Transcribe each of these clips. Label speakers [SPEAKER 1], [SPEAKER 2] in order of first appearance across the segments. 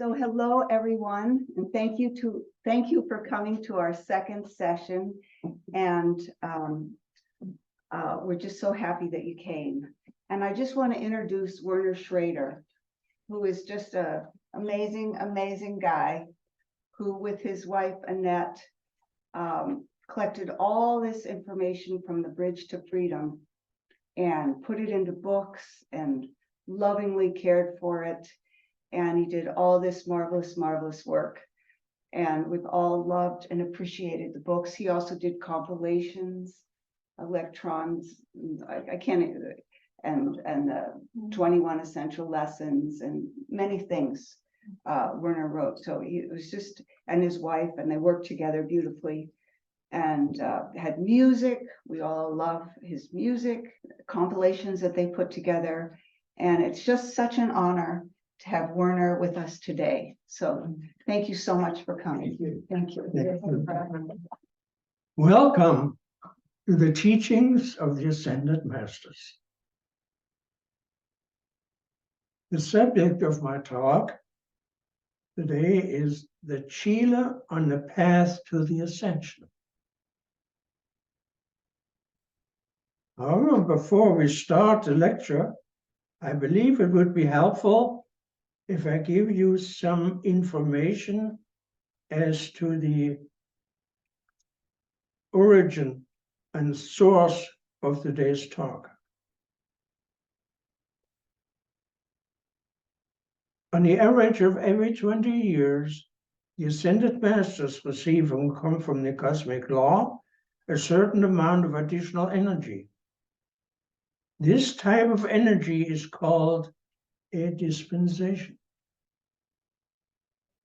[SPEAKER 1] So hello, everyone, and thank you for coming to our second session. And we're just so happy that you came. And I just want to introduce Werner Schröeder, who is just an amazing, amazing guy who, with his wife Annette, collected all this information from the Bridge to Freedom and put it into books and lovingly cared for it. And he did all this marvelous, marvelous work. And we've all loved and appreciated the books. He also did compilations, electrons, I can't, and the 21 essential lessons and many things Werner wrote. So he was just, and his wife, and they worked together beautifully and had music. We all love his music, compilations that they put together. And it's just such an honor to have Werner with us today. So thank you so much for coming. Thank you.
[SPEAKER 2] Thank you. Welcome to the teachings of the Ascended Masters. The subject of my talk today is the CHELA on the path to the Ascension. However, before we start the lecture, I believe it would be helpful if I give you some information as to the origin and source of today's talk. On the average of every 20 years, the Ascended Masters receive and come from the cosmic law a certain amount of additional energy. This type of energy is called a dispensation.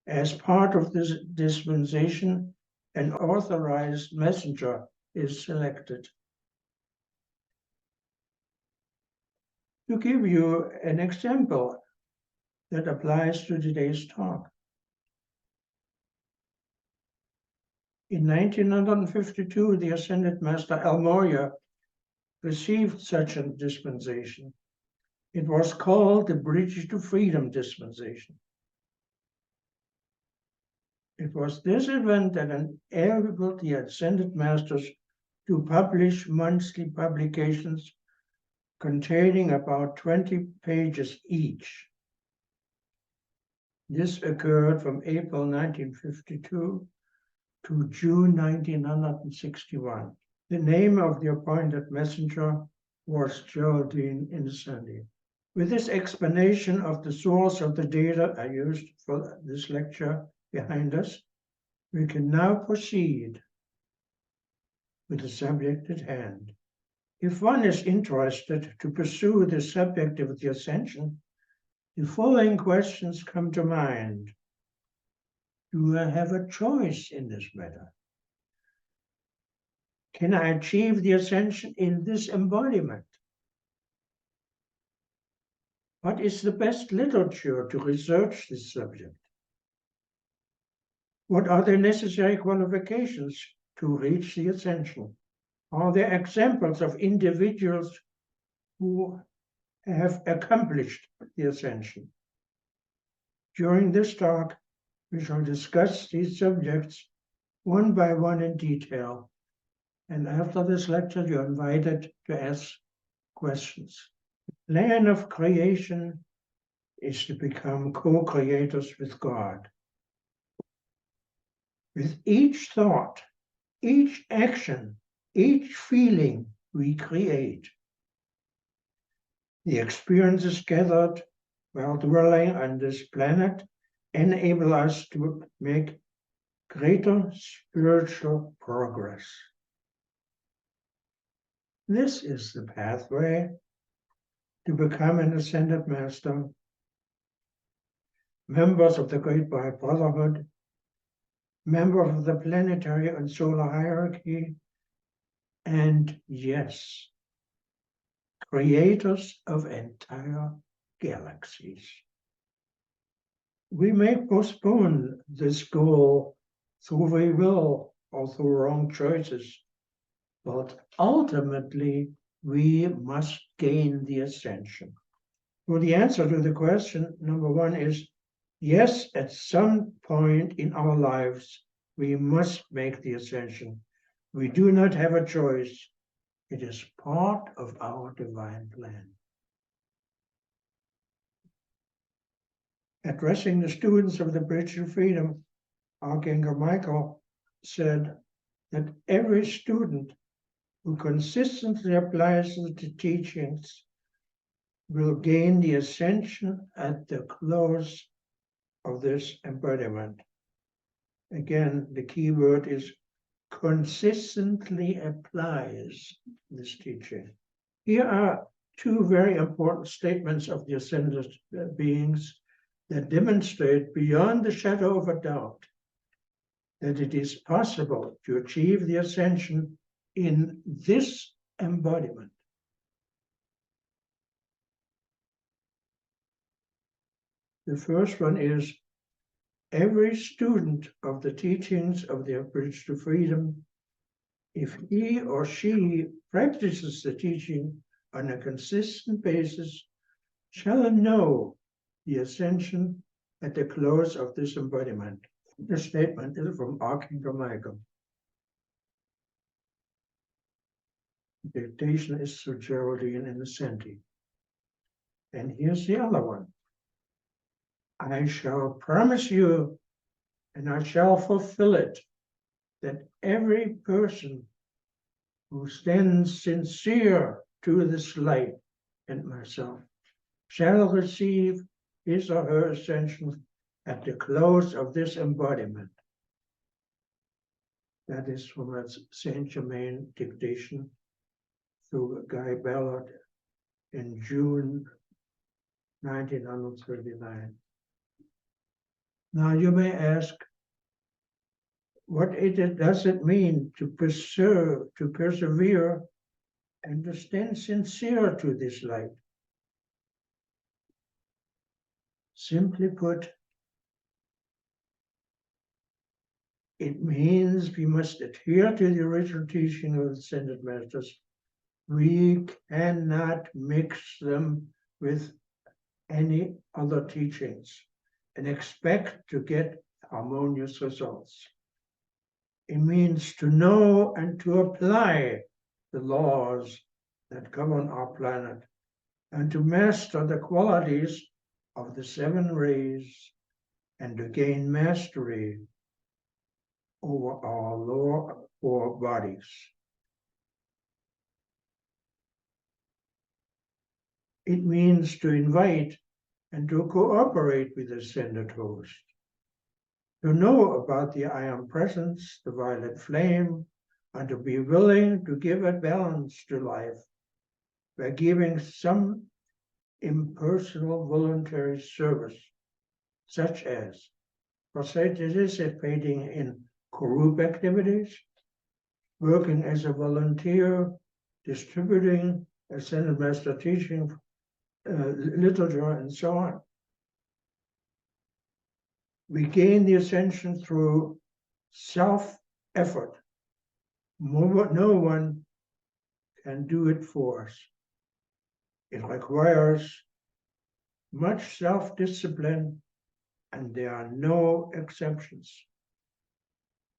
[SPEAKER 2] As part of this dispensation, an authorized messenger is selected. To give you an example that applies to today's talk. In 1952, the Ascended Master El Morya received such a dispensation. It was called the Bridge to Freedom dispensation. It was this event that enabled the Ascended Masters to publish monthly publications containing about 20 pages each. This occurred from April 1952 to June 1961. The name of the appointed messenger was Geraldine Innocente. With this explanation of the source of the data I used for this lecture behind us, we can now proceed with the subject at hand. If one is interested to pursue the subject of the Ascension, the following questions come to mind. Do I have a choice in this matter? Can I achieve the Ascension in this embodiment? What is the best literature to research this subject? What are the necessary qualifications to reach the Ascension? Are there examples of individuals who have accomplished the Ascension? During this talk, we shall discuss these subjects one by one in detail. And after this lecture, you're invited to ask questions. The plan of creation is to become co-creators with God. With each thought, each action, each feeling we create. The experiences gathered while dwelling on this planet enable us to make greater spiritual progress. This is the pathway to become an Ascended Master, members of the Great White Brotherhood, member of the planetary and solar hierarchy, and yes, creators of entire galaxies. We may postpone this goal through free will or through wrong choices, but ultimately we must gain the Ascension. Well, the answer to the question, number one, is Yes, at some point in our lives, we must make the ascension. We do not have a choice. It is part of our divine plan. Addressing the students of the Bridge to Freedom, Archangel Michael said that every student who consistently applies the teachings will gain the ascension at the close of this embodiment. Again, the key word is consistently applies this teaching. Here are two very important statements of the ascended beings that demonstrate beyond the shadow of a doubt that it is possible to achieve the ascension in this embodiment. The first one is every student of the teachings of the Bridge to Freedom, if he or she practices the teaching on a consistent basis, shall know the ascension at the close of this embodiment. The statement is from Archangel Michael. The dictation is through Geraldine Innocente. And here's the other one. I shall promise you, and I shall fulfill it, that every person who stands sincere to this light and myself shall receive his or her ascension at the close of this embodiment. That is from a Saint Germain dictation through Guy Ballard in June 1939. Now you may ask, what does it mean to persevere and to stand sincere to this light? Simply put, it means we must adhere to the original teaching of the Ascended Masters. We cannot mix them with any other teachings and expect to get harmonious results. It means to know and to apply the laws that govern our planet and to master the qualities of the 7 rays and to gain mastery over our lower 4 bodies. It means to invite and to cooperate with the ascended host, to know about the iron presence, the violet flame, and to be willing to give a balance to life by giving some impersonal voluntary service, such as participating in group activities, working as a volunteer, distributing Ascended Master teaching, literature, and so on. We gain the ascension through self-effort. No one can do it for us. It requires much self-discipline, and there are no exceptions.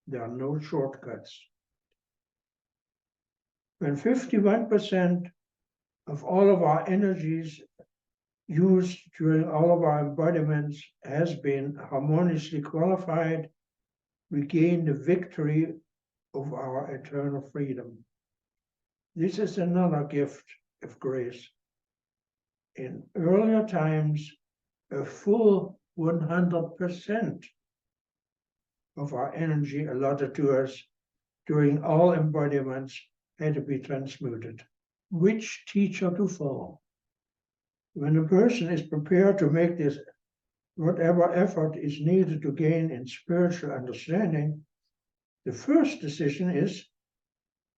[SPEAKER 2] There are no shortcuts. When 51% of all of our energies used during all of our embodiments has been harmoniously qualified, we gain the victory of our eternal freedom. This is another gift of grace. In earlier times, a full 100% of our energy allotted to us during all embodiments had to be transmuted. Which teacher to follow? When a person is prepared to make this, whatever effort is needed to gain in spiritual understanding, the first decision is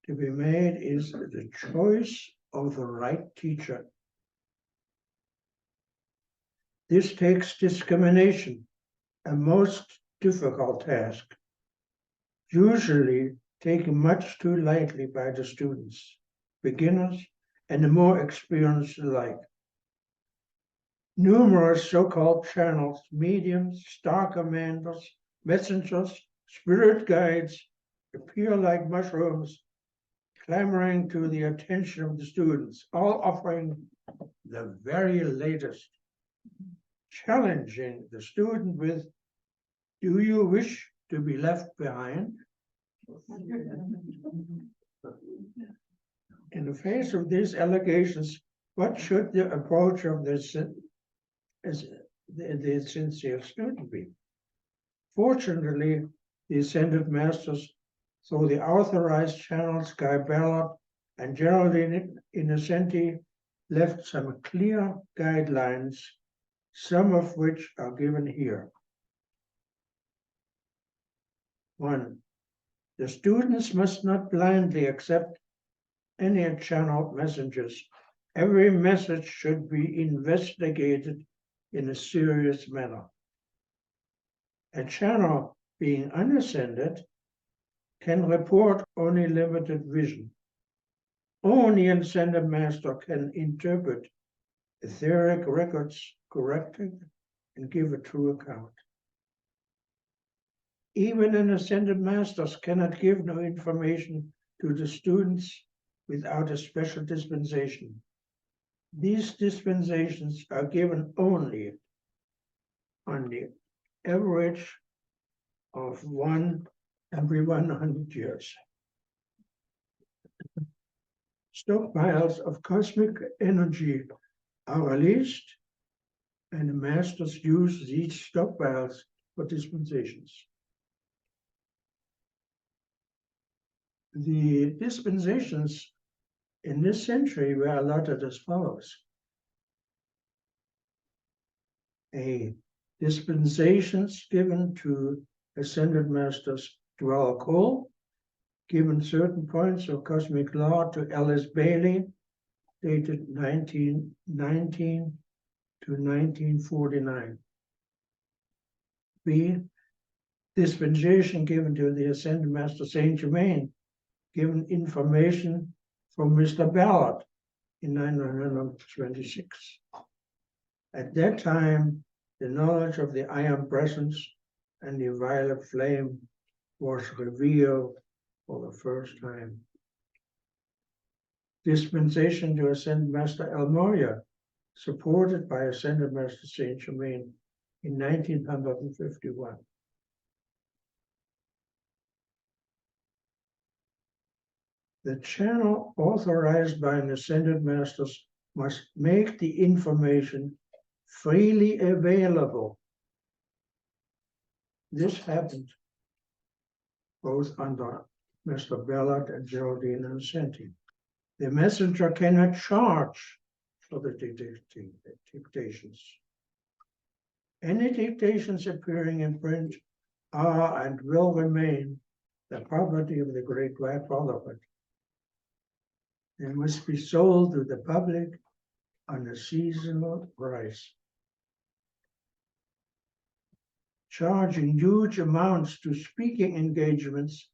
[SPEAKER 2] to be made is the choice of the right teacher. This takes discrimination, a most difficult task, usually taken much too lightly by the students, beginners, and the more experienced alike. Numerous so-called channels, mediums, star commanders, messengers, spirit guides appear like mushrooms, clamoring to the attention of the students, all offering the very latest, challenging the student with, do you wish to be left behind? In the face of these allegations, what should the approach of the sincere student be? Fortunately, the Ascended Masters, through the authorized channels Guy Ballard and Geraldine Innocente, left some clear guidelines, some of which are given here. 1. The students must not blindly accept any channeled messages. Every message should be investigated in a serious manner. A channel being unascended can report only limited vision. Only an ascended master can interpret etheric records correctly and give a true account. Even an ascended master cannot give no information to the students without a special dispensation. These dispensations are given only on the average of one every 100 years. Stockpiles of cosmic energy are released, and the masters use these stockpiles for dispensations. The dispensations in this century were allotted as follows. A dispensations given to ascended masters Dwell Cole, given certain points of cosmic law to Ellis Bailey, dated 1919 to 1949. B. Dispensation given to the ascended master Saint Germain, given information from Mr. Ballard in 1926. At that time, the knowledge of the iron presence and the violet flame was revealed for the first time. Dispensation to Ascended Master El Moria, supported by Ascended Master Saint Germain in 1951. The channel authorized by an Ascended Masters must make the information freely available. This happened both under Mr. Ballard and Geraldine Innocente. The messenger cannot charge for the dictations. Any dictations appearing in print are and will remain the property of the Great White Brotherhood. They must be sold to the public on a seasonal price. Charging huge amounts to speaking engagements,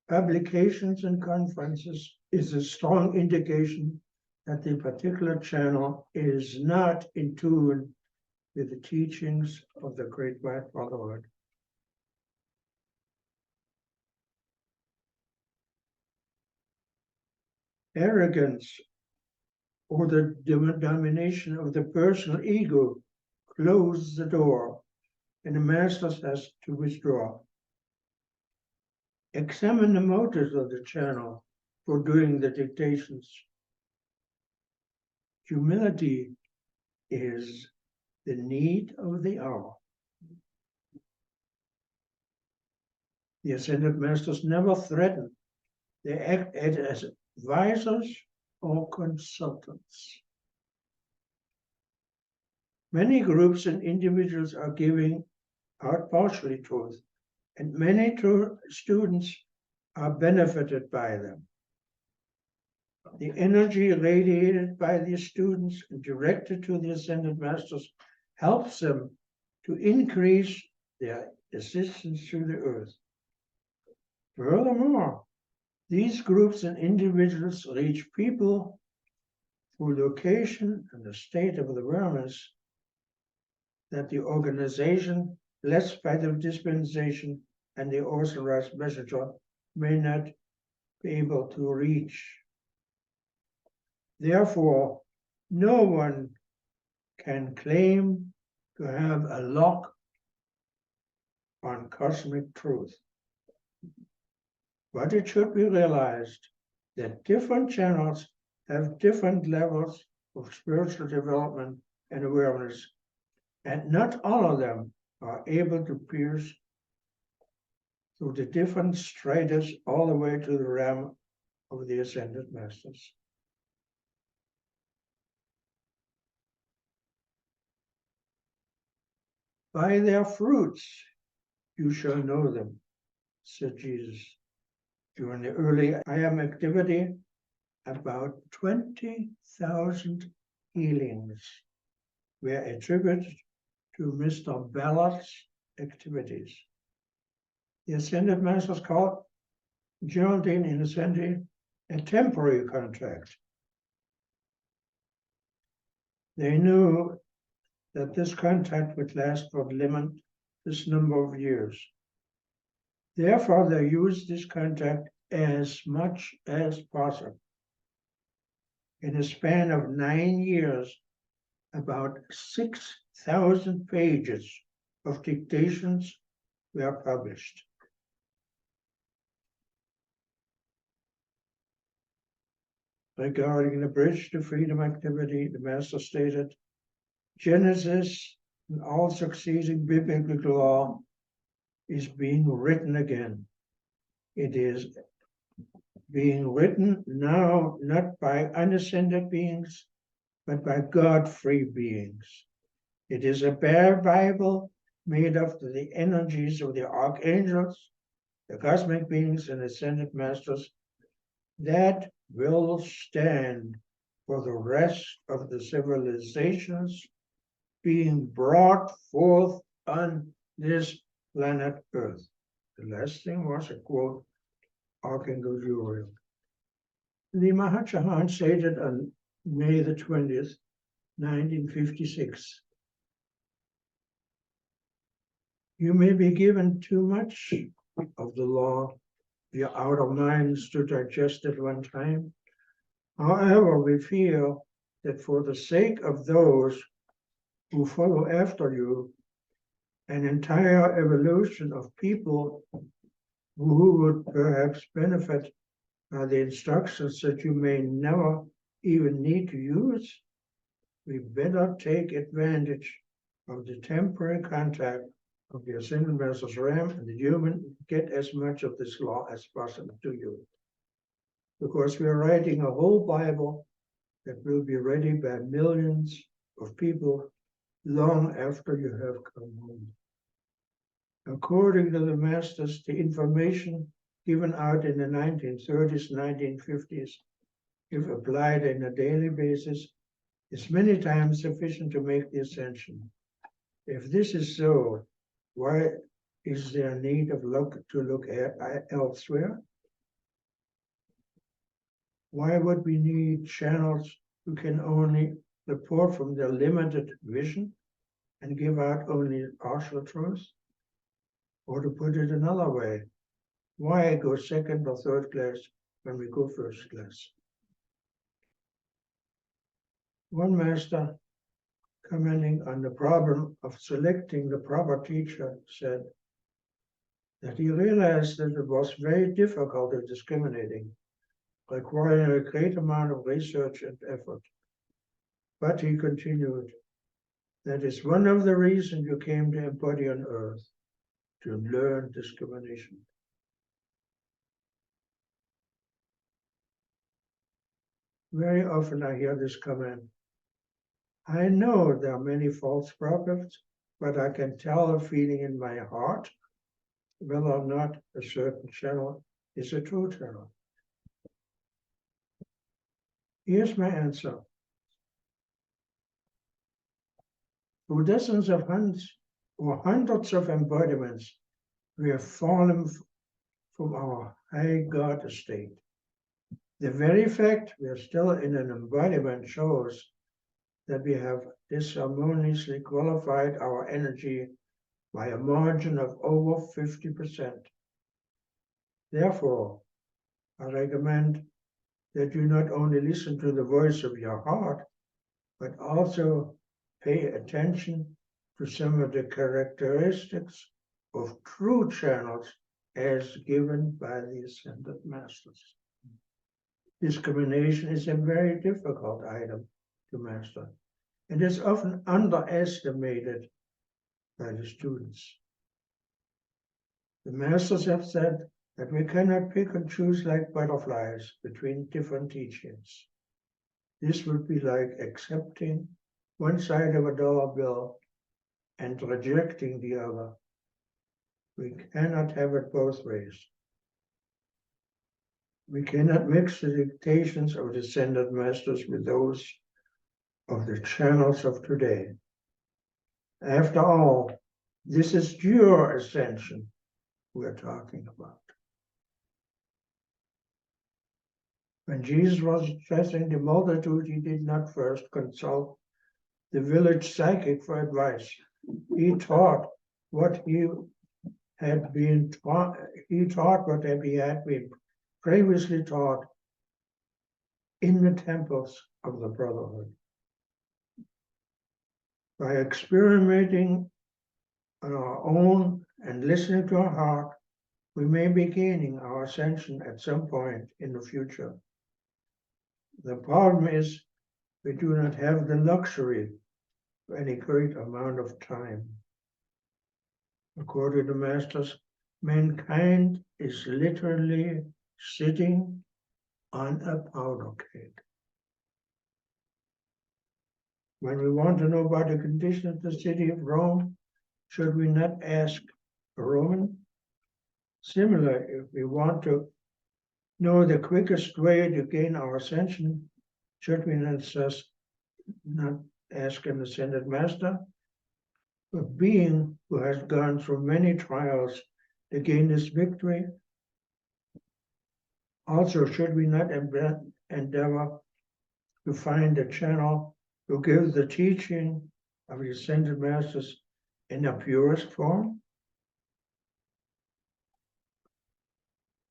[SPEAKER 2] publications, and conferences is a strong indication that the particular channel is not in tune with the teachings of the Great White Brotherhood. Arrogance or the domination of the personal ego closes the door, and the master has to withdraw. Examine the motives of the channel for doing the dictations. Humility is the need of the hour. The Ascended Masters never threaten. They act as advisors or consultants. Many groups and individuals are giving out partially truth, and many students are benefited by them. The energy radiated by these students and directed to the Ascended Masters helps them to increase their assistance to the earth. Furthermore, these groups and individuals reach people through location and the state of the awareness that the organization blessed by the dispensation and the authorized messenger may not be able to reach. Therefore, no one can claim to have a lock on cosmic truth. But it should be realized that different channels have different levels of spiritual development and awareness, and not all of them are able to pierce through the different stratas all the way to the realm of the ascended masters. By their fruits you shall know them, said Jesus. During the early I Am activity, about 20,000 healings were attributed to Mr. Ballard's activities. The Ascended Masters called Geraldine Innocente a temporary contract. They knew that this contract would last for a limited number of years. Therefore, they used this contract as much as possible. In a span of 9 years, about 6,000 pages of dictations were published. Regarding the Bridge to Freedom activity, the Master stated, Genesis and all succeeding biblical law is being written again. It is being written now not by unascended beings, but by God-free beings. It is a bare Bible made of the energies of the archangels, the cosmic beings, and ascended masters that will stand for the rest of the civilizations being brought forth on this planet Earth. The last thing was a quote, Archangel Uriel. The Maha Chohan stated on May the 20th, 1956, you may be given too much of the law, you're out of minds to digest at one time. However, we feel that for the sake of those who follow after you, an entire evolution of people who would perhaps benefit by the instructions that you may never even need to use, we better take advantage of the temporary contact of the Ascended Master's realm and the human, get as much of this law as possible to you. Because we are writing a whole Bible that will be read by millions of people long after you have come home. According to the Masters, the information given out in the 1930s, 1950s, if applied on a daily basis, is many times sufficient to make the ascension. If this is so, why is there a need of look elsewhere? Why would we need channels who can only report from their limited vision and give out only partial truth? Or to put it another way, why go second or third class when we go first class? One master, commenting on the problem of selecting the proper teacher, said that he realized that it was very difficult at discriminating, requiring a great amount of research and effort. But he continued, that is one of the reasons you came to embody on earth, to learn discrimination. Very often I hear this comment, I know there are many false prophets, but I can tell a feeling in my heart whether or not a certain channel is a true channel. Here's my answer. Through dozens of hundreds of embodiments, we have fallen from our high God estate. The very fact we are still in an embodiment shows that we have disharmoniously qualified our energy by a margin of over 50%. Therefore, I recommend that you not only listen to the voice of your heart, but also pay attention to some of the characteristics of true channels as given by the Ascended Masters. Discrimination is a very difficult item to master. It is often underestimated by the students. The masters have said that we cannot pick and choose like butterflies between different teachings. This would be like accepting one side of a dollar bill and rejecting the other. We cannot have it both ways. We cannot mix the dictations of the Ascended Masters with those of the channels of today. After all, this is your ascension we're talking about. When Jesus was addressing the multitude, he did not first consult the village psychic for advice. He taught what he had been taught. He taught what he had been previously taught in the temples of the Brotherhood. By experimenting on our own and listening to our heart, we may be gaining our ascension at some point in the future. The problem is we do not have the luxury of any great amount of time. According to the Masters, mankind is literally sitting on a powder keg. When we want to know about the condition of the city of Rome, should we not ask a Roman? Similarly, if we want to know the quickest way to gain our ascension, should we not ask an Ascended Master? A being who has gone through many trials to gain this victory. Also, should we not endeavor to find a channel who gives the teaching of the Ascended Masters in the purest form?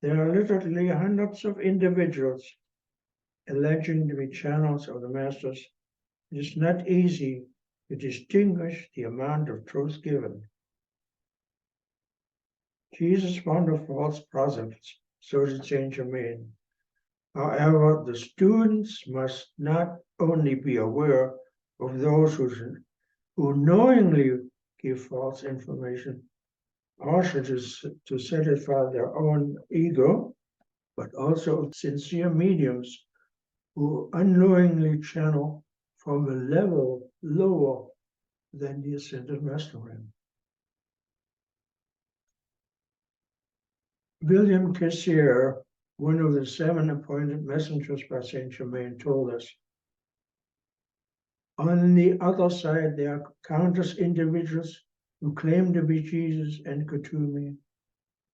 [SPEAKER 2] There are literally hundreds of individuals alleging to be channels of the Masters. It is not easy to distinguish the amount of truth given. Jesus found a false prophets, so did Saint Germain. However, the students must not only be aware of those who knowingly give false information, partially to satisfy their own ego, but also sincere mediums who unknowingly channel from a level lower than the Ascended Master ran. William Cassier, one of the 7 appointed messengers by Saint Germain, told us, on the other side, there are countless individuals who claim to be Jesus and Kutumi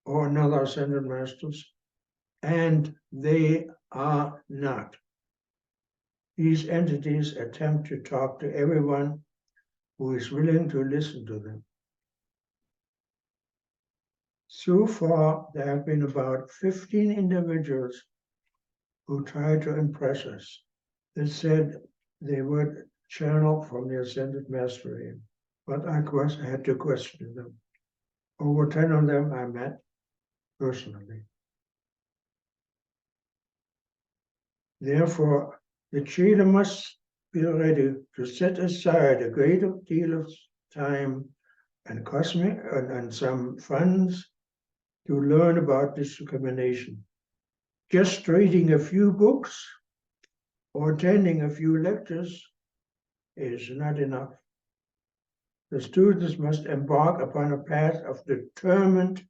[SPEAKER 2] or another Ascended Masters, and they are not. These entities attempt to talk to everyone who is willing to listen to them. So far, there have been about 15 individuals who tried to impress us. They said they would channel from the Ascended Mastery, but I had to question them. Over 10 of them I met personally. Therefore, the CHELA must be ready to set aside a great deal of time and cosmic and some funds to learn about discrimination. Just reading a few books or attending a few lectures is not enough. The students must embark upon a path of determined,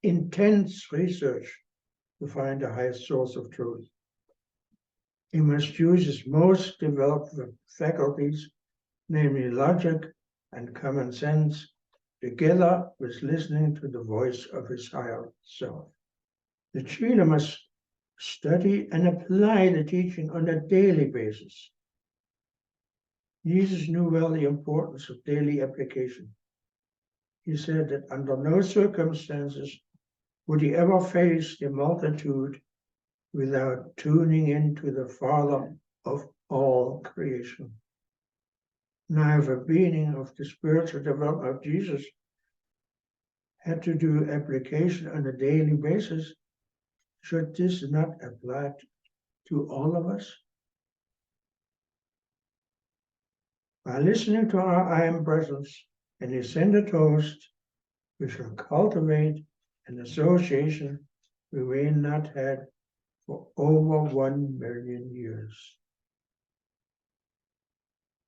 [SPEAKER 2] intense research to find the highest source of truth. He must use his most developed faculties, namely logic and common sense, together with listening to the voice of his higher self. The CHELA must study and apply the teaching on a daily basis. Jesus knew well the importance of daily application. He said that under no circumstances would he ever face the multitude without tuning into the Father of all creation. Now, if a being of the spiritual development of Jesus had to do application on a daily basis, should this not apply to all of us? By listening to our I Am Presence and His ascended host, we shall cultivate an association we may not had for over 1 million years.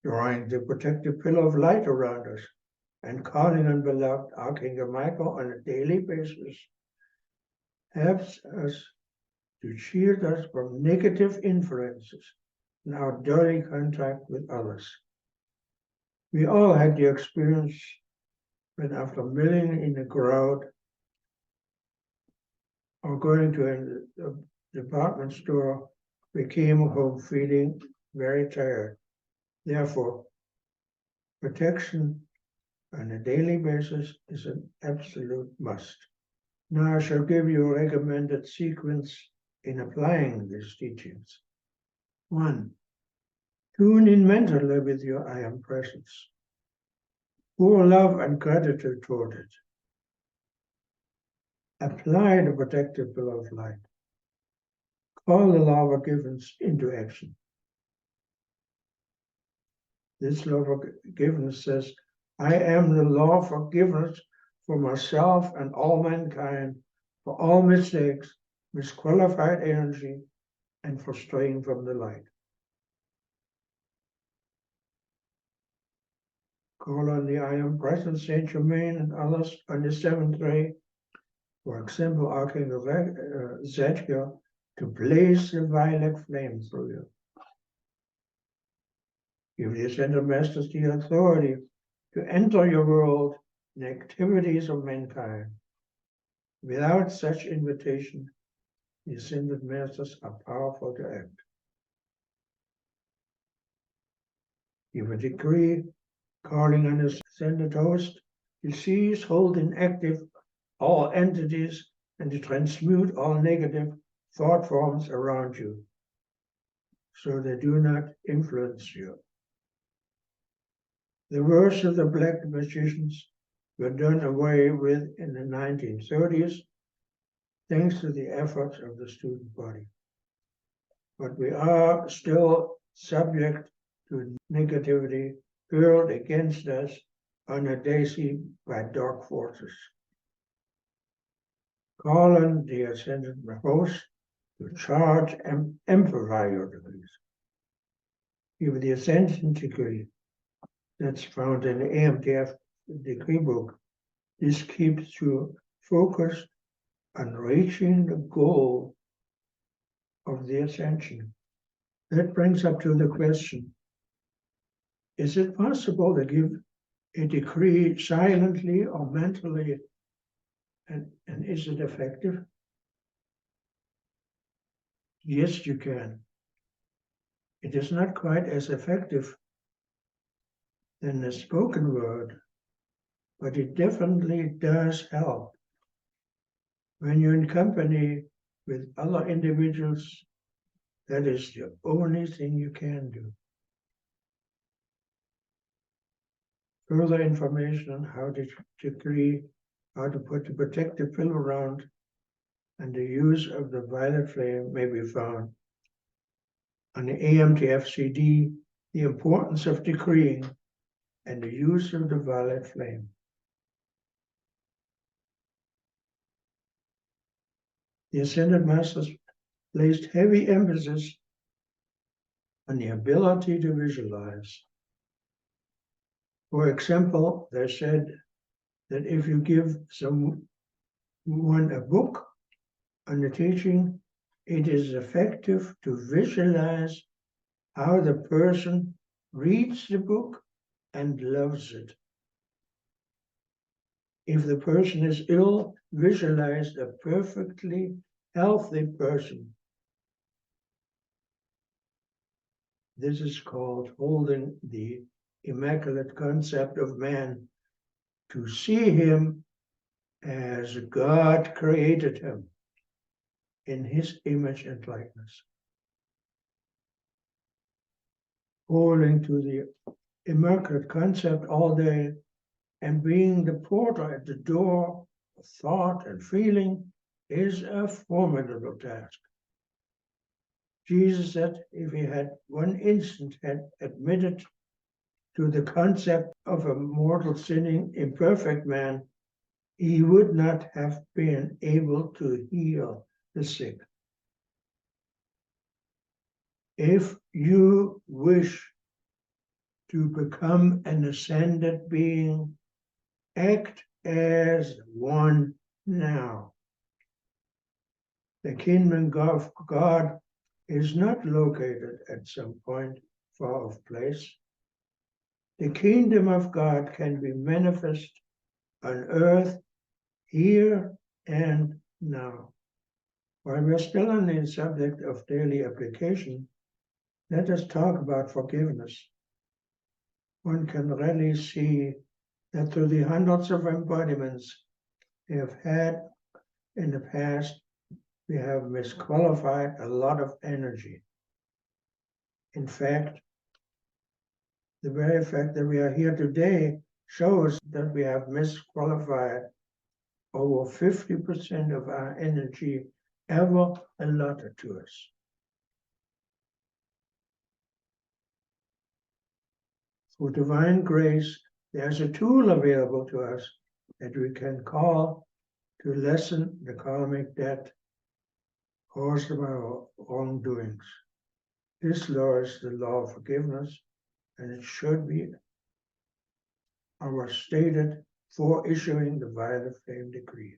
[SPEAKER 2] Drawing the protective pillar of light around us and calling on beloved Archangel Michael on a daily basis helps us to shield us from negative influences in our daily contact with others. We all had the experience when, after milling in a crowd or going to a department store, we came home feeling very tired. Therefore, protection on a daily basis is an absolute must. Now I shall give you a recommended sequence in applying these teachings. 1. Tune in mentally with your I Am Presence. Pour love and gratitude toward it. Apply the protective pillar of light. Call the law of forgiveness into action. This law of forgiveness says, I am the law of forgiveness for myself and all mankind, for all mistakes, misqualified energy, and for straying from the light. Call on the I Am Present, Saint Germain, and others on the 7th ray, for example, Archangel Zadkiel, to blaze the violet flame through you. Give the Ascended Masters the authority to enter your world and activities of mankind. Without such invitation, the Ascended Masters are powerful to act. Give a decree calling on his ascended host to seize, hold inactive all entities and to transmute all negative thought forms around you, so they do not influence you. The worst of the black magicians were done away with in the 1930s, thanks to the efforts of the student body. But we are still subject to negativity hurled against us on a daily by dark forces. Call on the ascended host to charge and amplify your degrees. Give the Ascension degree that's found in the AMTF decree book. This keeps you focused on reaching the goal of the Ascension. That brings up to the question, is it possible to give a decree silently or mentally, and is it effective? Yes, you can. It is not quite as effective than the spoken word, but it definitely does help. When you're in company with other individuals, that is the only thing you can do. Further information on how to decree, how to put the protective pillar around, and the use of the violet flame may be found on the AMTF CD, The Importance of Decreeing and the Use of the Violet Flame. The Ascended Masters placed heavy emphasis on the ability to visualize. For example, they said that if you give someone a book on the teaching, it is effective to visualize how the person reads the book and loves it. If the person is ill, visualize a perfectly healthy person. This is called holding the immaculate concept of man, to see him as God created him in his image and likeness. Holding to the immaculate concept all day and being the porter at the door of thought and feeling is a formidable task. Jesus said if he had one instant had admitted to the concept of a mortal sinning imperfect man, he would not have been able to heal the sick. If you wish to become an ascended being, act as one now. The kingdom of God is not located at some point far off place. The kingdom of God can be manifest on earth here and now. While we're still on the subject of daily application, let us talk about forgiveness. One can really see that through the hundreds of embodiments we have had in the past, we have misqualified a lot of energy. In fact, the very fact that we are here today shows that we have misqualified over 50% of our energy ever allotted to us. Through divine grace, there's a tool available to us that we can call to lessen the karmic debt caused by our wrongdoings. This law is the law of forgiveness, and it should be our stated for issuing the violet flame decree.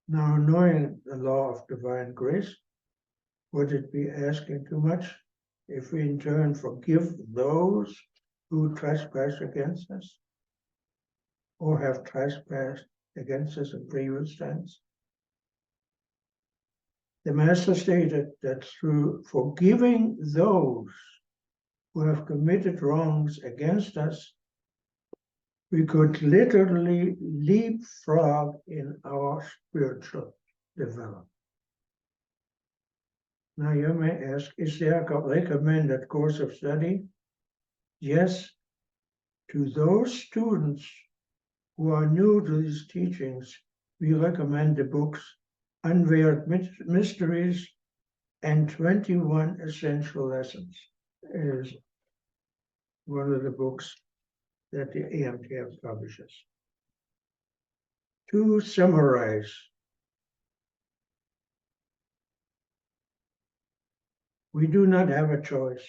[SPEAKER 2] Now, knowing the law of divine grace, would it be asking too much if we in turn forgive those who trespass against us or have trespassed against us in previous times? The Master stated that through forgiving those who have committed wrongs against us, we could literally leapfrog in our spiritual development. Now you may ask, is there a recommended course of study? Yes, to those students who are new to these teachings, we recommend the books Unveiled Mysteries and 21 Essential Lessons. Is one of the books that the AMTF publishes. To summarize, we do not have a choice.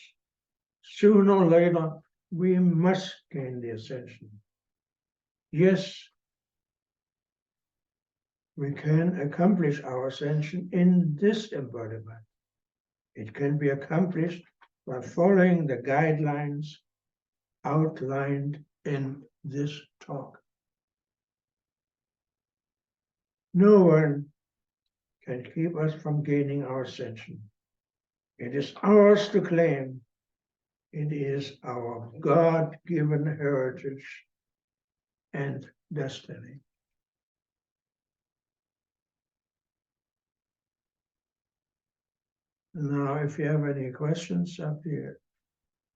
[SPEAKER 2] Sooner or later, we must gain the ascension. Yes, we can accomplish our ascension in this embodiment. It can be accomplished by following the guidelines outlined in this talk. No one can keep us from gaining our ascension. It is ours to claim. It is our God-given heritage and destiny. Now, if you have any questions, I'll be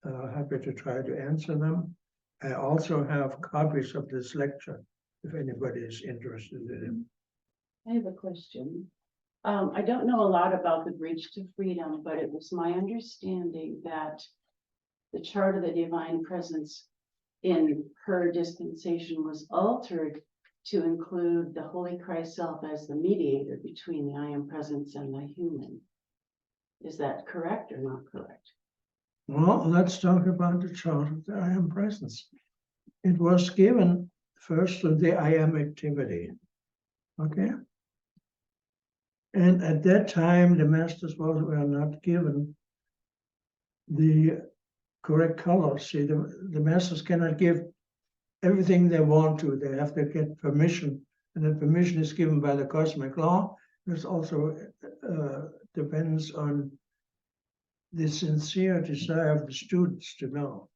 [SPEAKER 2] happy to try to answer them. I also have copies of this lecture, if anybody is interested in it.
[SPEAKER 3] I have a question. I don't know a lot about the Bridge to Freedom, but it was my understanding that the chart of the divine presence in her dispensation was altered to include the Holy Christ Self as the mediator between the I Am Presence and the human. Is that correct or not correct?
[SPEAKER 2] Well, let's talk about the chart of the I Am Presence. It was given first to the I Am activity. Okay? And at that time, the masters were not given the correct colors. See, the masters cannot give everything they want to. They have to get permission, and that permission is given by the cosmic law. This also depends on the sincere desire of the students to know.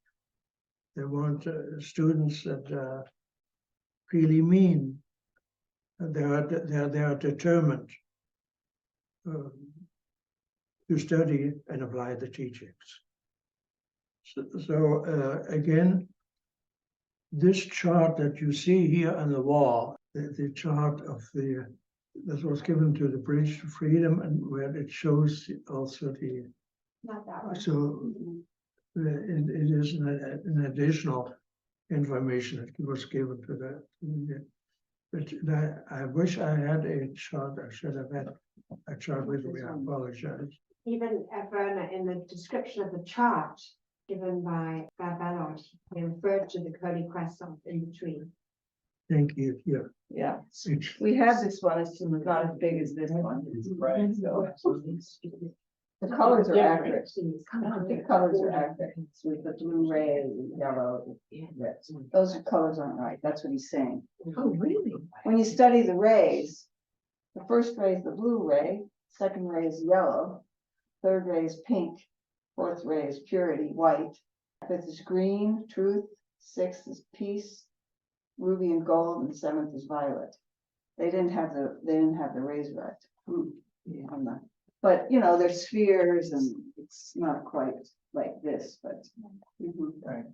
[SPEAKER 2] They want students that really mean that they are determined to study and apply the teachings. So again, this chart that you see here on the wall, the chart of that was given to the Bridge to Freedom, and where it shows also the.
[SPEAKER 4] Not that one.
[SPEAKER 2] So it is an additional information that was given to that. But I wish I had a chart. I should have had a chart with me. I apologize.
[SPEAKER 4] Even Werner, in the description of the chart given by Ballard, he referred to the curly crescent in between.
[SPEAKER 2] Thank you. Yeah.
[SPEAKER 5] Yeah,
[SPEAKER 2] It's,
[SPEAKER 5] we have this one, it's not as big as this one.
[SPEAKER 6] Right.
[SPEAKER 5] So the colors are accurate. The colors are accurate. It's with the blue ray, yellow, red. Those colors aren't right. That's what he's saying.
[SPEAKER 4] Oh, really?
[SPEAKER 5] When you study the rays, the first ray is the blue ray, second ray is yellow, third ray is pink, fourth ray is purity, white, fifth is green, truth, sixth is peace, ruby and gold, and seventh is violet. They didn't have the rays right. On the, but you know, they're spheres and it's not quite like this, but.
[SPEAKER 6] Right.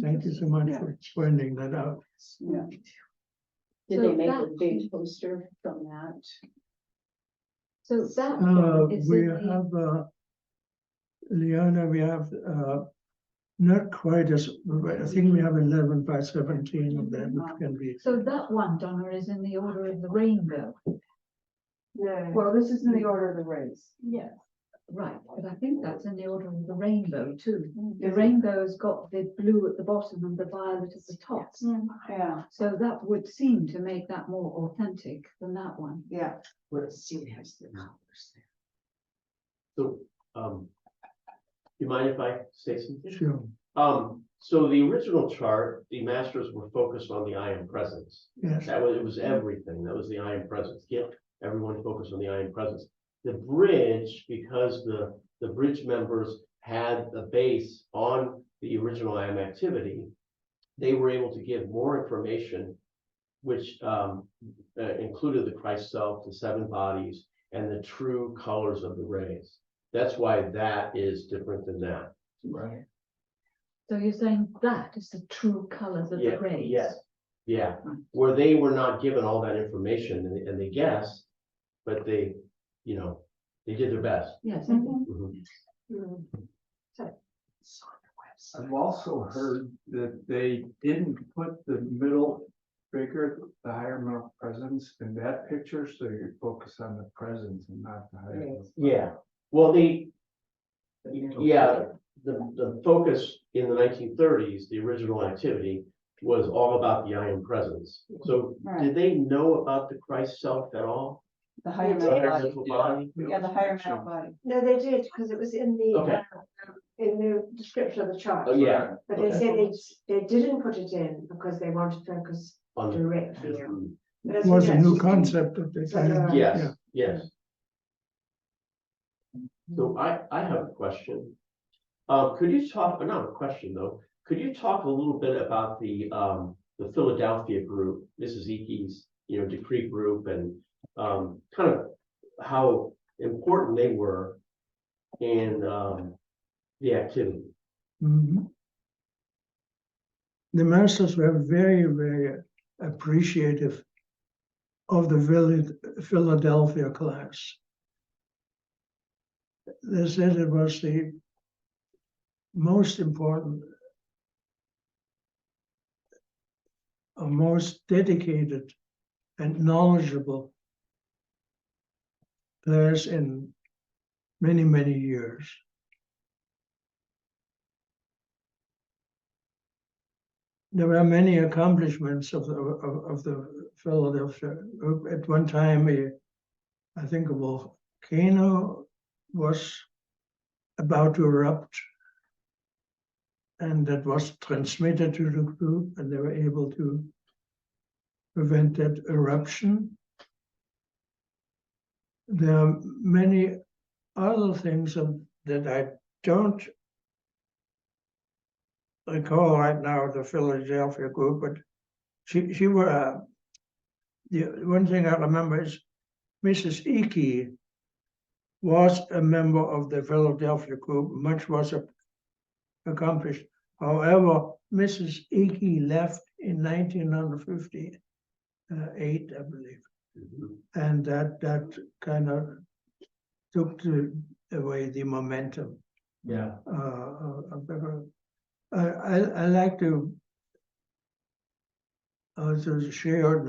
[SPEAKER 2] thank you so much for pointing that out.
[SPEAKER 5] Yeah.
[SPEAKER 3] Did
[SPEAKER 7] So
[SPEAKER 3] they make a
[SPEAKER 7] that-
[SPEAKER 3] big poster from that?
[SPEAKER 7] So that one is
[SPEAKER 2] We
[SPEAKER 7] in the,
[SPEAKER 2] have, Liana, we have not quite as, I think we have 11 by 17 of them, which can be.
[SPEAKER 7] so that one, Donna, is in the order of the rainbow.
[SPEAKER 4] No.
[SPEAKER 5] Well, this is in the order of the rays.
[SPEAKER 3] Yeah.
[SPEAKER 7] Right, but I think that's in the order of the rainbow too. The
[SPEAKER 5] Is it?
[SPEAKER 7] rainbow's got the blue at the bottom and the violet at the top.
[SPEAKER 5] Yeah,
[SPEAKER 7] So that would seem to make that more authentic than that one.
[SPEAKER 5] yeah.
[SPEAKER 6] Let's see, it has the colors there. So, you mind if I say something?
[SPEAKER 2] Sure.
[SPEAKER 6] So the original chart, the masters were focused on the I am presence.
[SPEAKER 2] Yes.
[SPEAKER 6] It was everything. That was the I am presence. Yeah, everyone focused on the I am presence. The bridge, because the bridge members had a base on the original I am activity, they were able to give more information, which included the Christ self, the seven bodies, and the true colors of the rays. That's why that is different than that. Right.
[SPEAKER 7] So you're saying that is the true colours of the rays?
[SPEAKER 6] Yes, yeah, where they were not given all that information and they guessed, but they, you know, they did their best.
[SPEAKER 7] Yes.
[SPEAKER 6] Mhm.
[SPEAKER 8] I've also heard that they didn't put the middle figure, the higher mental presence, in that picture, so you focus on the presence and not the higher. mental
[SPEAKER 6] Yeah, well, the focus in the 1930s, the original activity was all about the I am presence. So
[SPEAKER 5] Right.
[SPEAKER 6] did they know about the Christ self at all?
[SPEAKER 5] The higher
[SPEAKER 6] The
[SPEAKER 5] mental
[SPEAKER 6] higher
[SPEAKER 5] body.
[SPEAKER 6] mental body?
[SPEAKER 5] Yeah, the higher mental body.
[SPEAKER 4] No, they did, because it was in the,
[SPEAKER 6] Okay.
[SPEAKER 4] in the description of the chart.
[SPEAKER 6] Oh, yeah.
[SPEAKER 4] But they
[SPEAKER 6] Okay.
[SPEAKER 4] said they didn't put it in because they wanted to focus
[SPEAKER 6] On the-
[SPEAKER 4] directly on. But I
[SPEAKER 2] It
[SPEAKER 4] think
[SPEAKER 2] was a
[SPEAKER 4] that's
[SPEAKER 2] new
[SPEAKER 4] just-
[SPEAKER 2] concept at the time.
[SPEAKER 6] Yes,
[SPEAKER 2] Yeah.
[SPEAKER 6] yes. So I have a question. Could you talk, not a question though, could you talk a little bit about the Philadelphia group, Mrs. Ickey's, decree group, and kind of how important they were in the activity?
[SPEAKER 2] Mhm. The masters were very, very appreciative of the Philadelphia class. They said it was the most important or most dedicated and knowledgeable class in many, many years. There were many accomplishments of the Philadelphia group. At one time, I think a volcano was about to erupt, and that was transmitted to the group, and they were able to prevent that eruption. There are many other things that I don't recall right now, the Philadelphia group, but she were, the one thing I remember is Mrs. Icky was a member of the Philadelphia group, much was accomplished. However, Mrs. Icky left in 1958, I believe. And that kind of took away the momentum.
[SPEAKER 6] Yeah.
[SPEAKER 2] I like to also share, and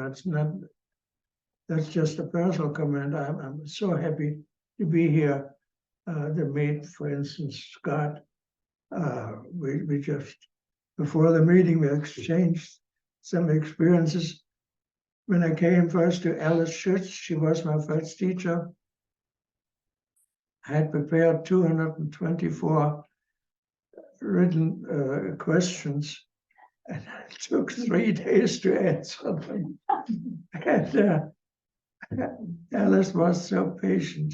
[SPEAKER 2] that's just a personal comment. I'm so happy to be here. To meet, for instance, Scott. We just, before the meeting, we exchanged some experiences. When I came first to Alice Schutz, she was my first teacher. I had prepared 224 written questions, and it took 3 days to answer them. And Alice was so patient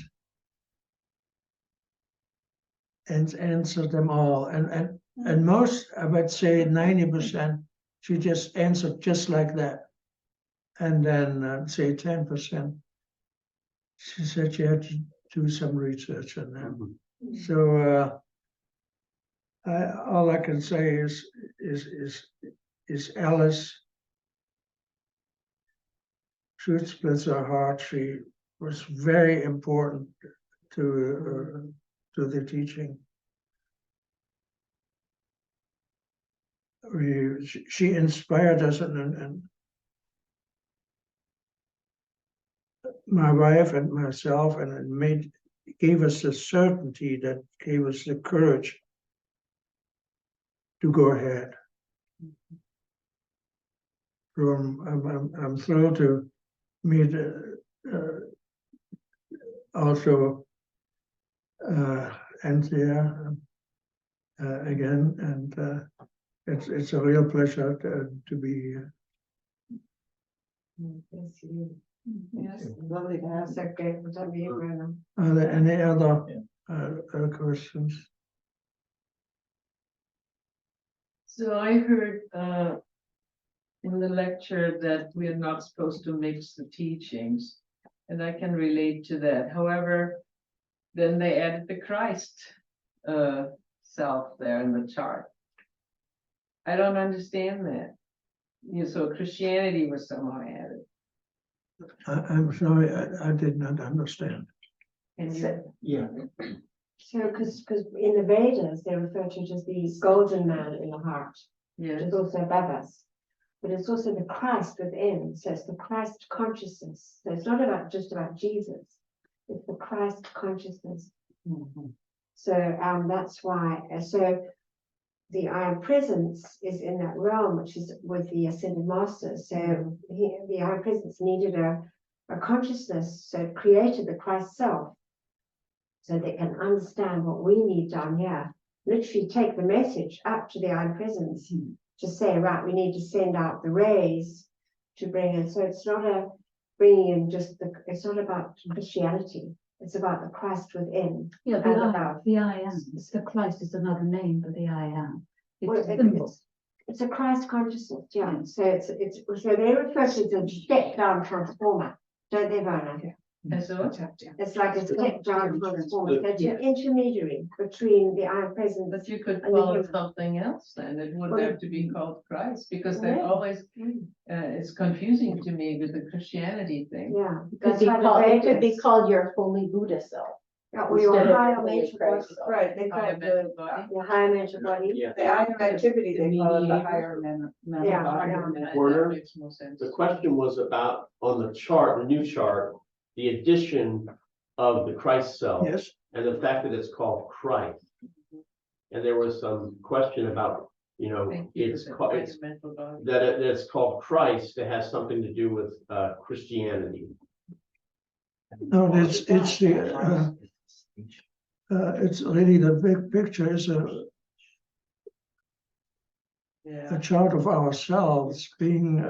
[SPEAKER 2] and answered them all. And most, I would say 90%, she just answered just like that. And then say 10%, she said she had to do some research on that. So all I can say is Alice Schutz, bless her heart, she was very important to the teaching. She inspired us, and my wife and myself, and it gave us the certainty that gave us the courage to go ahead. So I'm thrilled to meet also Anthea again, and it's a real pleasure to be here.
[SPEAKER 4] Yes, lovely to have so great to have you, Werner.
[SPEAKER 2] Are there any other questions?
[SPEAKER 9] So I heard in the lecture that we are not supposed to mix the teachings, and I can relate to that. However, then they added the Christ self there in the chart. I don't understand that. So Christianity was somehow added.
[SPEAKER 2] I'm sorry, I did not understand.
[SPEAKER 9] And you,
[SPEAKER 6] Yeah.
[SPEAKER 4] So, because in the Vedas, they refer to it as the golden man in the heart, which
[SPEAKER 9] yes,
[SPEAKER 4] is also above us. But it's also the Christ within, so it's the Christ consciousness. So it's not just about Jesus, it's the Christ consciousness. So that's why, so the I am presence is in that realm, which is with the ascended masters. So the I am presence needed a consciousness, so it created the Christ self, so they can understand what we need down here. Literally take the message up to the I am presence to say, right, we need to send out the rays to bring in. So it's not a bringing in just it's not about Christianity. It's about the Christ within.
[SPEAKER 7] Yeah,
[SPEAKER 4] and above.
[SPEAKER 7] the I am. The Christ is another name for the I am. It's
[SPEAKER 4] Well,
[SPEAKER 7] a symbol.
[SPEAKER 4] it's a Christ consciousness, yeah. So it's so they refer to it as a step down transformer, don't they, Werner?
[SPEAKER 9] and so
[SPEAKER 4] It's like a step down transformer. So it's an intermediary between the I am presence.
[SPEAKER 9] but you could
[SPEAKER 4] And
[SPEAKER 9] call
[SPEAKER 4] the
[SPEAKER 9] it something else then. It wouldn't
[SPEAKER 4] Well,
[SPEAKER 9] have to be called Christ, because they're
[SPEAKER 4] Yeah.
[SPEAKER 9] always it's confusing to me with the Christianity thing.
[SPEAKER 4] Yeah.
[SPEAKER 3] Could be
[SPEAKER 4] why the
[SPEAKER 3] called, it could be
[SPEAKER 4] Vedas-
[SPEAKER 3] called your holy Buddha self.
[SPEAKER 4] Yeah, or your
[SPEAKER 3] instead of
[SPEAKER 4] higher
[SPEAKER 3] holy
[SPEAKER 4] mental
[SPEAKER 3] Christ
[SPEAKER 4] body.
[SPEAKER 3] self.
[SPEAKER 1] Right, they call
[SPEAKER 9] Higher
[SPEAKER 1] it
[SPEAKER 9] mental body.
[SPEAKER 4] Your higher mental body.
[SPEAKER 6] Yeah.
[SPEAKER 1] the item activity, they call it the
[SPEAKER 9] mediator.
[SPEAKER 1] higher mental
[SPEAKER 4] Yeah,
[SPEAKER 1] body.
[SPEAKER 4] yeah.
[SPEAKER 6] Werner?
[SPEAKER 9] That makes more sense.
[SPEAKER 6] The question was about, on the chart, the new chart, the addition of the Christ self.
[SPEAKER 2] Yes.
[SPEAKER 6] And the fact that it's called Christ. And there was some question about,
[SPEAKER 9] Thank you
[SPEAKER 6] it's
[SPEAKER 9] for
[SPEAKER 6] called,
[SPEAKER 9] that mental body.
[SPEAKER 6] that it's called Christ, it has something to do with Christianity.
[SPEAKER 2] No, it's really the big picture is
[SPEAKER 9] Yeah.
[SPEAKER 2] a chart of ourselves being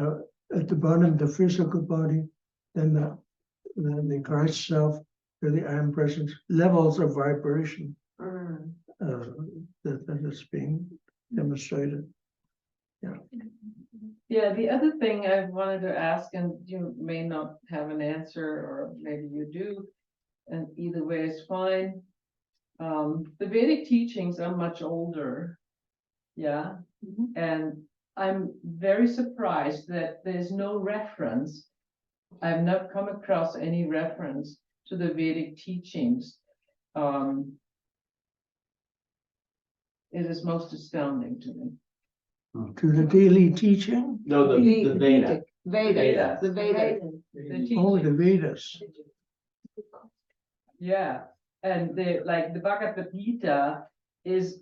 [SPEAKER 2] at the bottom, the physical body, then the Christ self, where the I am present, levels of vibration
[SPEAKER 4] Mm.
[SPEAKER 2] that is being demonstrated.
[SPEAKER 9] Yeah, the other thing I wanted to ask, and you may not have an answer, or maybe you do, and either way is fine. The Vedic teachings are much older. Yeah, and I'm very surprised that there's no reference. I've not come across any reference to the Vedic teachings. It is most astounding to me.
[SPEAKER 2] To the daily teaching,
[SPEAKER 6] No, the Veda.
[SPEAKER 1] Veda, the Veda.
[SPEAKER 9] The
[SPEAKER 2] oh,
[SPEAKER 9] teachings.
[SPEAKER 2] the Vedas.
[SPEAKER 9] Yeah, and the Bhagavad Gita is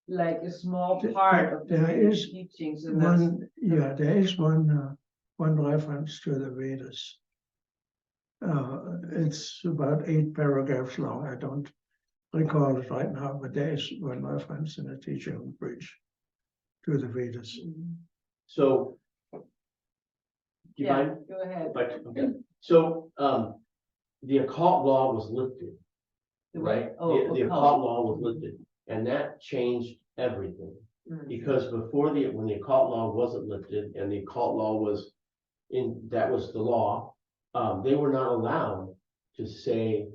[SPEAKER 9] like a small part of the
[SPEAKER 2] There
[SPEAKER 9] Vedic
[SPEAKER 2] is
[SPEAKER 9] teachings, and that's
[SPEAKER 2] One, yeah, there is one reference to the Vedas. It's about 8 paragraphs long. I don't recall it right now, but there is one reference in the teaching of the bridge to the Vedas.
[SPEAKER 6] So. Do you
[SPEAKER 9] yeah.
[SPEAKER 6] mind?
[SPEAKER 9] Go ahead.
[SPEAKER 6] Okay. So, the occult law was lifted, right?
[SPEAKER 9] Oh,
[SPEAKER 6] The occult law was lifted, and that changed everything. Because before when the occult law wasn't lifted and the occult law was that was the law, they were not allowed to say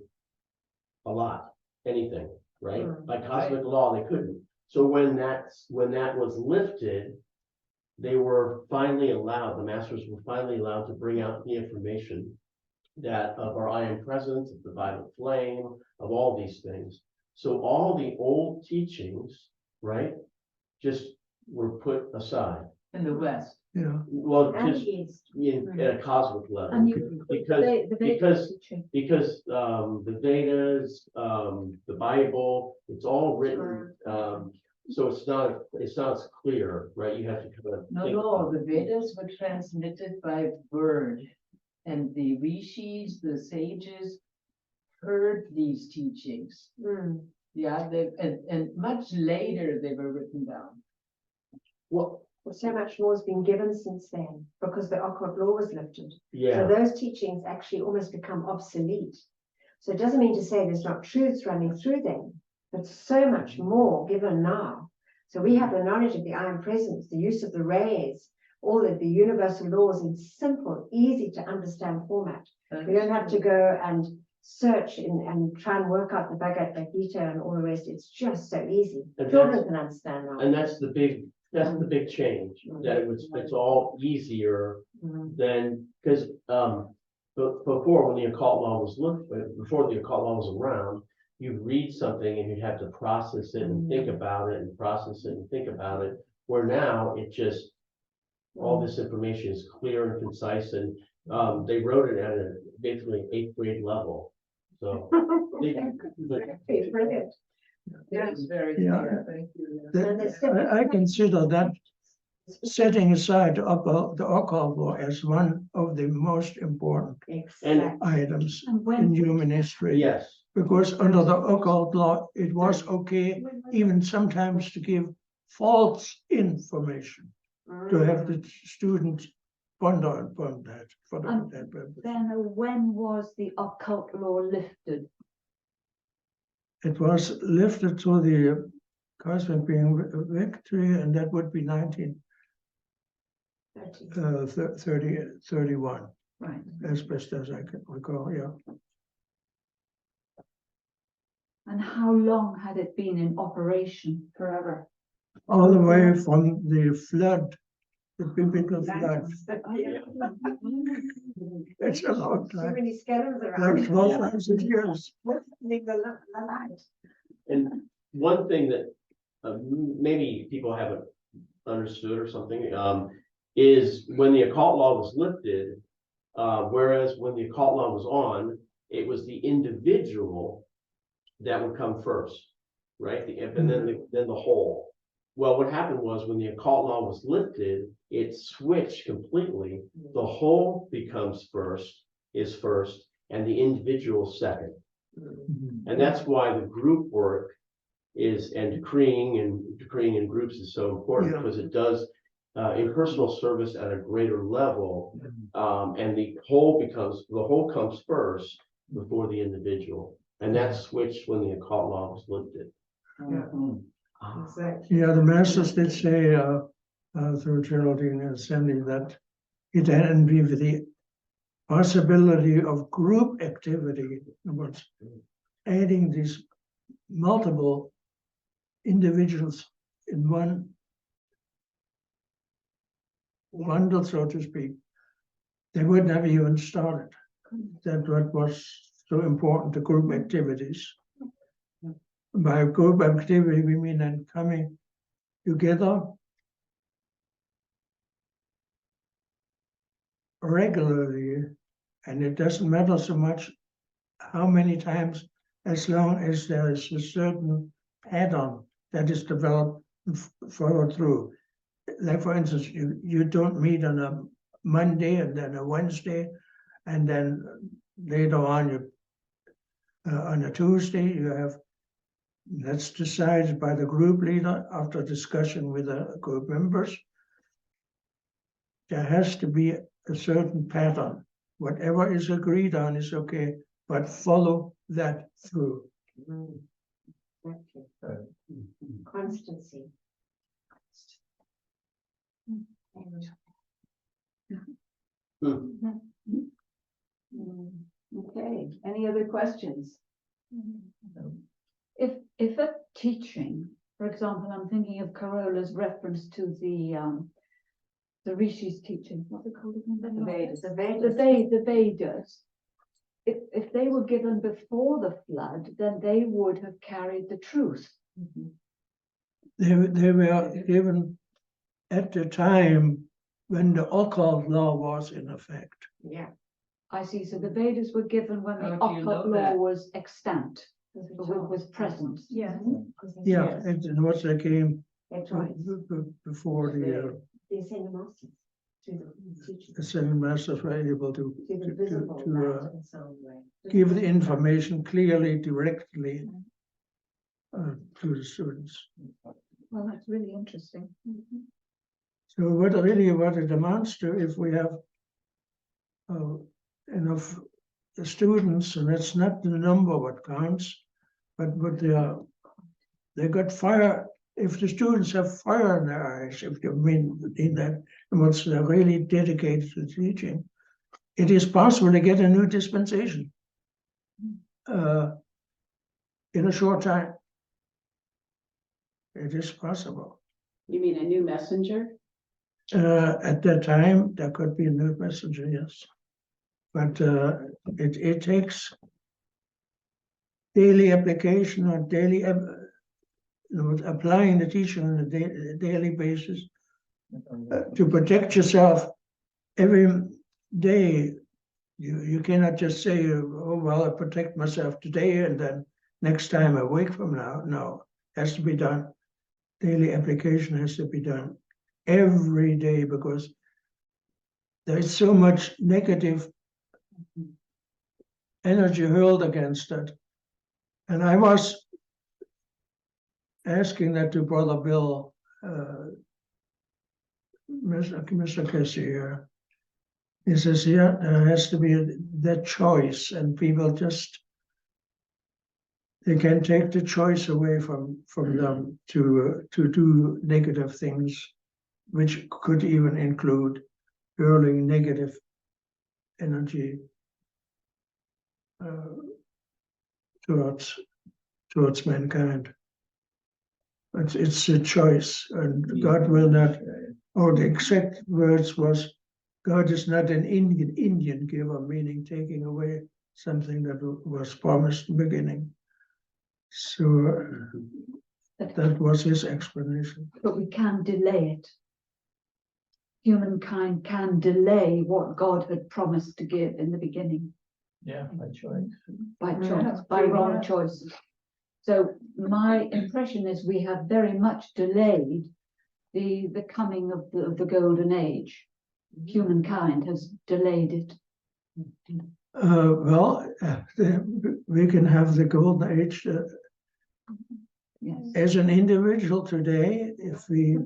[SPEAKER 6] a lot, anything, right? By cosmic law, they couldn't. So when that was lifted, they were finally allowed, the masters were finally allowed to bring out the information that of our I am presence, of the violet flame, of all these things. So all the old teachings, right, just were put aside.
[SPEAKER 9] In the West.
[SPEAKER 2] Yeah,
[SPEAKER 6] Well,
[SPEAKER 4] And
[SPEAKER 6] just
[SPEAKER 4] East.
[SPEAKER 6] at a cosmic level.
[SPEAKER 7] And you,
[SPEAKER 6] Because the Vedas, the Bible, it's all written, so it's not as clear, right? You have to kind of think
[SPEAKER 9] No, the Vedas were transmitted by word, and the rishis, the sages, heard these teachings. Yeah, and much later they were written down.
[SPEAKER 6] Well,
[SPEAKER 4] So much more has been given since then because the occult law was lifted. So
[SPEAKER 6] yeah,
[SPEAKER 4] those teachings actually almost become obsolete. So it doesn't mean to say there's not truths running through them, but so much more given now. So we have the knowledge of the I am presence, the use of the rays, all of the universal laws in simple, easy to understand format. We don't have to go and search and try and work out the Bhagavad Gita and all the rest. It's just so easy.
[SPEAKER 6] And
[SPEAKER 4] Children can understand now.
[SPEAKER 6] and that's the big change, that it's all easier than, because before, when the occult law was before the occult law was around, you read something and you have to process it and think about it and process it and think about it, where now it just all this information is clear and concise, and they wrote it at a basically 8th grade level. So
[SPEAKER 4] It's brilliant.
[SPEAKER 9] It's very
[SPEAKER 2] Yeah.
[SPEAKER 9] clear, thank you.
[SPEAKER 2] I consider that setting aside the occult law as one of the most important
[SPEAKER 4] Exactly.
[SPEAKER 2] items
[SPEAKER 7] and
[SPEAKER 2] in
[SPEAKER 7] when,
[SPEAKER 2] human history.
[SPEAKER 6] yes,
[SPEAKER 2] Because under the occult law, it was okay even sometimes to give false information, to have the students ponder upon that for that purpose.
[SPEAKER 7] then when was the occult law lifted?
[SPEAKER 2] It was lifted to the cosmic being victory, and that would be 1931,
[SPEAKER 7] Right.
[SPEAKER 2] as best as I can recall, yeah.
[SPEAKER 7] And how long had it been in operation?
[SPEAKER 3] Forever.
[SPEAKER 2] All the way from the flood, the biblical flood. It's a long
[SPEAKER 4] So
[SPEAKER 2] time,
[SPEAKER 4] many skeletons
[SPEAKER 2] like
[SPEAKER 4] around.
[SPEAKER 2] 12,000 years.
[SPEAKER 4] The light.
[SPEAKER 6] and one thing that maybe people haven't understood or something, is when the occult law was lifted, whereas when the occult law was on, it was the individual that would come first, right? And then the whole. Well, what happened was when the occult law was lifted, it switched completely. The whole becomes is first, and the individual second. And that's why the group work and decreeing in groups is so important,
[SPEAKER 2] Yeah.
[SPEAKER 6] because it does impersonal service at a greater level, and the whole comes first, before the individual. And that switched when the occult law was lifted.
[SPEAKER 4] Exactly.
[SPEAKER 2] Yeah, the masters did say, through Geraldine Innocente, that it hadn't be with the possibility of group activity, in other words, adding these multiple individuals in one bundle, so to speak, they wouldn't have even started. That what was so important to group activities. By group activity, we mean then coming together regularly, and it doesn't matter so much how many times, as long as there is a certain pattern that is developed and followed through. Like, for instance, you don't meet on a Monday and then a Wednesday, and then later on you on a Tuesday you have, that's decided by the group leader after discussion with the group members. There has to be a certain pattern. Whatever is agreed on is okay, but follow that through.
[SPEAKER 4] Exactly. Constancy.
[SPEAKER 1] Okay, any other questions?
[SPEAKER 7] If a teaching, for example, I'm thinking of Carola's reference to the Rishi's teaching, what's it called again?
[SPEAKER 1] The Vedas.
[SPEAKER 7] The Vedas. If they were given before the flood, then they would have carried the truth.
[SPEAKER 2] They were given at the time when the occult law was in effect.
[SPEAKER 4] Yeah.
[SPEAKER 7] I see. So the Vedas were given when the
[SPEAKER 9] How do you know
[SPEAKER 7] occult law
[SPEAKER 9] that?
[SPEAKER 7] was extant, was present.
[SPEAKER 4] Yeah.
[SPEAKER 2] Yeah, it was they came
[SPEAKER 4] That's right.
[SPEAKER 2] before the
[SPEAKER 4] They send the masters to the teachers.
[SPEAKER 2] Ascension masters were able to
[SPEAKER 4] To the visible
[SPEAKER 2] to,
[SPEAKER 4] light and sound way.
[SPEAKER 2] give the information clearly, directly to the students.
[SPEAKER 7] Well, that's really interesting.
[SPEAKER 2] So what it amounts to, if we have enough students, and it's not the number what counts, but they got fire. If the students have fire in their eyes, if you mean in that, and once they're really dedicated to teaching, it is possible to get a new dispensation in a short time. It is possible.
[SPEAKER 3] You mean a new messenger?
[SPEAKER 2] At that time, there could be a new messenger, yes. But it takes daily application or daily applying the teaching on a daily basis to protect yourself every day. You cannot just say, oh, well, I protect myself today and then next time a week from now. No, it has to be done. Daily application has to be done every day, because there is so much negative energy hurled against it. And I was asking that to Brother Bill, Mr. Casey here. He says, yeah, there has to be that choice, and people just, they can take the choice away from them to do negative things, which could even include hurling negative energy towards mankind. It's a choice, and God will not, or the exact words was, God is not an Indian giver, meaning taking away something that was promised in the beginning. So that was his explanation.
[SPEAKER 7] But we can delay it. Humankind can delay what God had promised to give in the beginning.
[SPEAKER 2] Yeah, by choice.
[SPEAKER 7] By choice, by wrong choices. So my impression is we have very much delayed the coming of the golden age. Humankind has delayed it.
[SPEAKER 2] We can have the golden age
[SPEAKER 7] Yes.
[SPEAKER 2] as an individual today if we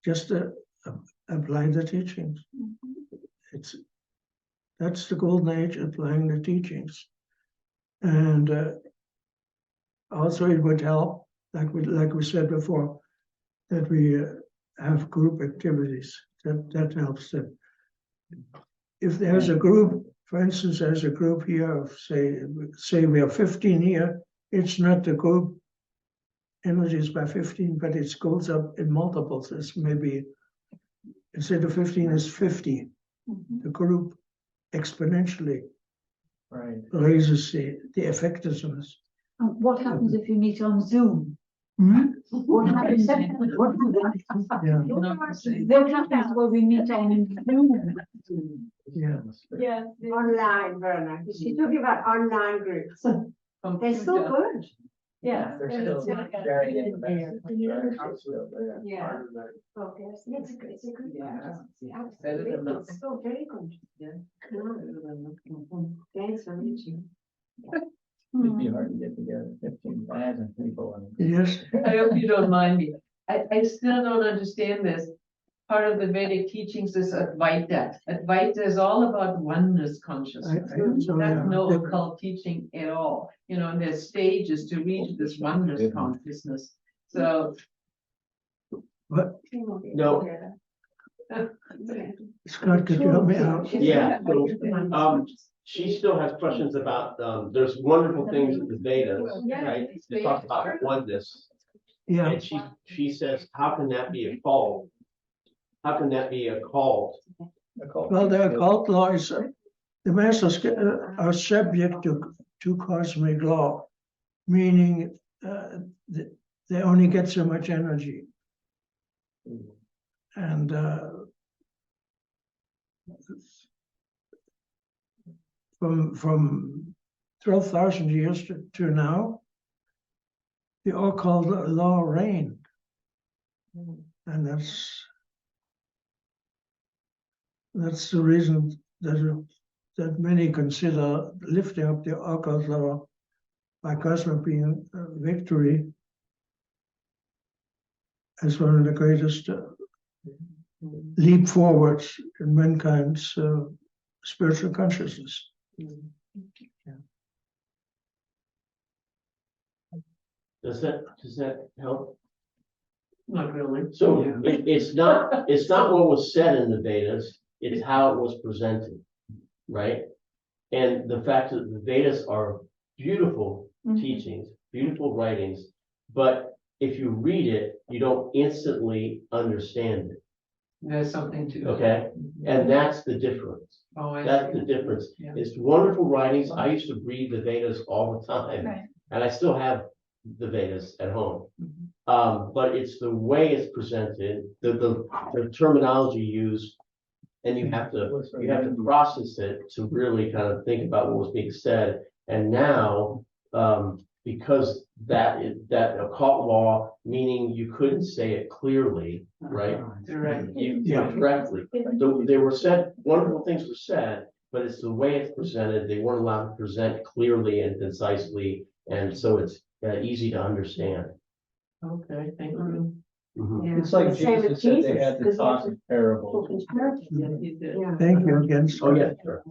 [SPEAKER 2] just apply the teachings. That's the golden age, applying the teachings. And also it would help, like we said before, that we have group activities. That helps them. If there's a group, for instance, there's a group here of say we are 15 here, it's not the group energies by 15, but it goes up in multiples. It's maybe instead of 15 is 50. The group exponentially
[SPEAKER 8] Right.
[SPEAKER 2] raises the effectiveness.
[SPEAKER 7] And what happens if you meet on Zoom?
[SPEAKER 2] Hmm?
[SPEAKER 7] What happens?
[SPEAKER 2] Yeah.
[SPEAKER 7] What happens when we meet on Zoom?
[SPEAKER 2] Yeah.
[SPEAKER 4] Yeah. Online, Werner. She's talking about online groups. They're so good. Yeah.
[SPEAKER 8] They're still very interesting.
[SPEAKER 4] Yeah. Okay, it's a good,
[SPEAKER 8] Yeah.
[SPEAKER 4] absolutely, it's so very good. Thanks for reaching.
[SPEAKER 8] It'd be hard to get together 15,000 people.
[SPEAKER 2] Yes.
[SPEAKER 9] I hope you don't mind me. I still don't understand this. Part of the Vedic teachings is Advaita. Advaita is all about oneness consciousness.
[SPEAKER 2] So,
[SPEAKER 9] That's
[SPEAKER 2] yeah.
[SPEAKER 9] no occult teaching at all. You know, and there's stages to reach this oneness consciousness. So
[SPEAKER 2] But
[SPEAKER 6] No.
[SPEAKER 2] Scott, could you help me out?
[SPEAKER 6] Yeah, so, she still has questions about, there's wonderful things in the Vedas, right? They talk about oneness.
[SPEAKER 2] Yeah.
[SPEAKER 6] And she says, how can that be a cult? How can that be a cult?
[SPEAKER 2] Well, the occult law is the masters are subject to cosmic law, meaning they only get so much energy. And from 12,000 years to now, the occult law reigned. And that's the reason that many consider lifting up the occult law by cosmic being victory as one of the greatest leap forwards in mankind's spiritual consciousness.
[SPEAKER 6] Does that help?
[SPEAKER 9] not really.
[SPEAKER 6] So it's not what was said in the Vedas, it's how it was presented, right? And the fact that the Vedas are beautiful teachings, beautiful writings, but if you read it, you don't instantly understand it,
[SPEAKER 9] There's something to.
[SPEAKER 6] okay? And that's the difference.
[SPEAKER 9] Oh, I
[SPEAKER 6] That's
[SPEAKER 9] see.
[SPEAKER 6] the difference.
[SPEAKER 9] Yeah.
[SPEAKER 6] It's wonderful writings. I used to read the Vedas all the time,
[SPEAKER 7] Right.
[SPEAKER 6] and I still have the Vedas at home. But it's the way it's presented, the terminology used, and you have to process it to really kind of think about what was being said. And now, because that occult law, meaning you couldn't say it clearly, right?
[SPEAKER 9] Directly.
[SPEAKER 6] Directly. So they were said, wonderful things were said, but it's the way it's presented. They weren't allowed to present clearly and concisely, and so it's easy to understand.
[SPEAKER 9] Okay, thank you.
[SPEAKER 6] Mhm.
[SPEAKER 8] It's like
[SPEAKER 4] Same with
[SPEAKER 8] Jesus said they had
[SPEAKER 4] Jesus,
[SPEAKER 8] to talk in parables.
[SPEAKER 9] Yeah, you did.
[SPEAKER 4] Yeah.
[SPEAKER 2] Thank you again.
[SPEAKER 6] Oh, yeah, sure.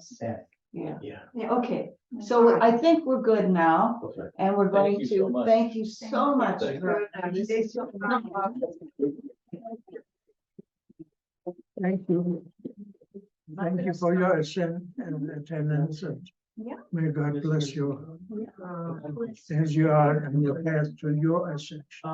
[SPEAKER 4] Yeah.
[SPEAKER 6] Yeah.
[SPEAKER 4] Yeah, okay.
[SPEAKER 5] So I think we're good now,
[SPEAKER 6] Okay.
[SPEAKER 5] and we're
[SPEAKER 8] Thank
[SPEAKER 5] going
[SPEAKER 8] you so
[SPEAKER 5] to
[SPEAKER 8] much.
[SPEAKER 5] thank you so much.
[SPEAKER 8] Thank
[SPEAKER 5] for-
[SPEAKER 2] Thank you. Thank you for your attendance, and may God bless you as you are on your path to your ascension.